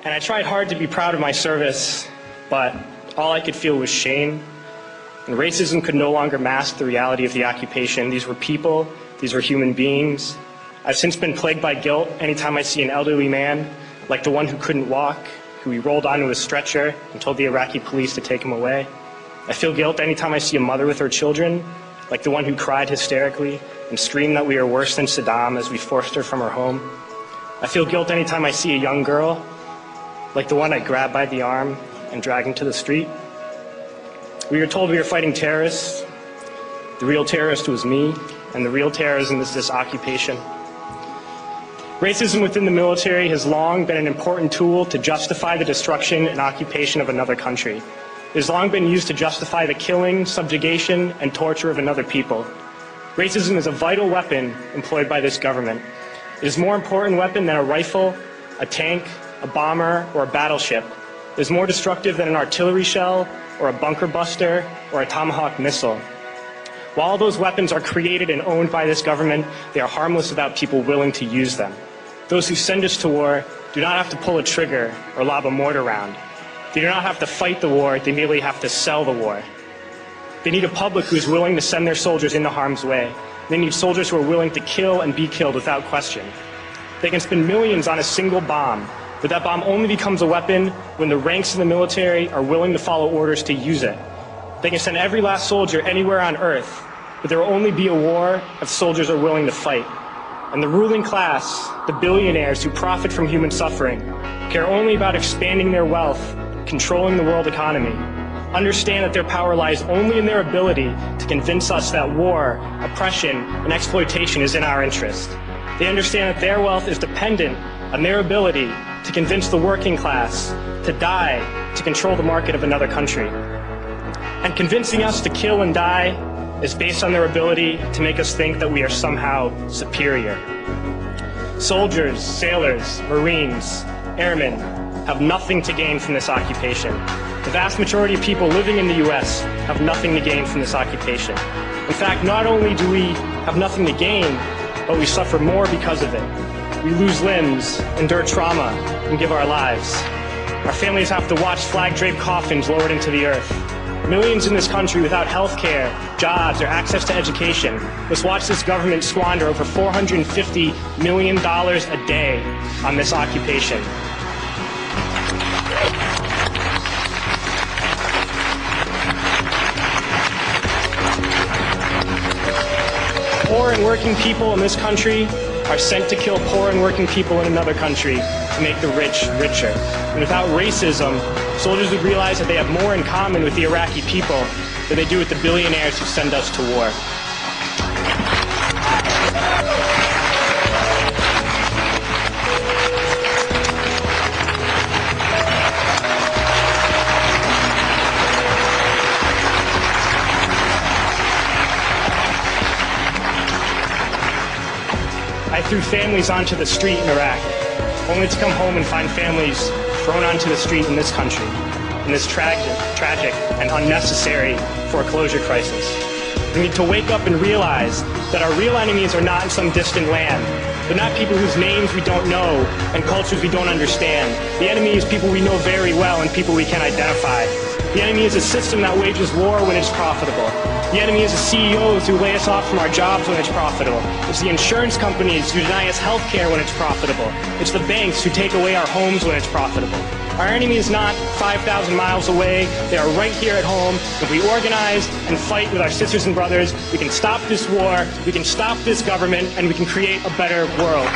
And I tried hard to be proud of my service, but all I could feel was shame. And racism could no longer mask the reality of the occupation. These were people, these were human beings. I've since been plagued by guilt anytime I see an elderly man, like the one who couldn't walk, who we rolled onto a stretcher and told the Iraqi police to take him away. I feel guilt anytime I see a mother with her children, like the one who cried hysterically and screamed that we are worse than Saddam as we forced her from her home. I feel guilt anytime I see a young girl, like the one I grabbed by the arm and dragged into the street. We were told we were fighting terrorists. The real terrorist was me, and the real terrorism is this occupation. Racism within the military has long been an important tool to justify the destruction and occupation of another country. It has long been used to justify the killing, subjugation, and torture of another people. Racism is a vital weapon employed by this government. It is a more important weapon than a rifle, a tank, a bomber, or a battleship. It is more destructive than an artillery shell, or a bunker buster, or a Tomahawk missile. While those weapons are created and owned by this government, they are harmless without people willing to use them. Those who send us to war do not have to pull a trigger or lob a mortar round. They do not have to fight the war, they merely have to sell the war. They need a public who is willing to send their soldiers into harm's way. They need soldiers who are willing to kill and be killed without question. They can spend millions on a single bomb, but that bomb only becomes a weapon when the ranks of the military are willing to follow orders to use it. They can send every last soldier anywhere on earth, but there will only be a war if soldiers are willing to fight. And the ruling class, the billionaires who profit from human suffering, care only about expanding their wealth, controlling the world economy, understand that their power lies only in their ability to convince us that war, oppression, and exploitation is in our interest. They understand that their wealth is dependent on their ability to convince the working class to die to control the market of another country. And convincing us to kill and die is based on their ability to make us think that we are somehow superior. Soldiers, sailors, Marines, airmen have nothing to gain from this occupation. The vast majority of people living in the U.S. have nothing to gain from this occupation. In fact, not only do we have nothing to gain, but we suffer more because of it. We lose limbs, endure trauma, and give our lives. Our families have to watch flag-draped coffins lowered into the earth. Millions in this country without health care, jobs, or access to education must watch this government squander over $450 million a day on this occupation. Poor and working people in this country are sent to kill poor and working people in another country to make the rich richer. And without racism, soldiers would realize that they have more in common with the Iraqi people than they do with the billionaires who send us to war. I threw families onto the street in Iraq, only to come home and find families thrown onto the street in this country, in this tragic and unnecessary foreclosure crisis. We need to wake up and realize that our real enemies are not in some distant land. They're not people whose names we don't know and cultures we don't understand. The enemy is people we know very well and people we can identify. The enemy is a system that wages war when it's profitable. The enemy is the CEOs who lay us off from our jobs when it's profitable. It's the insurance companies who deny us health care when it's profitable. It's the banks who take away our homes when it's profitable. Our enemy is not 5,000 miles away. They are right here at home. If we organize and fight with our sisters and brothers, we can stop this war, we can stop this government, and we can create a better world.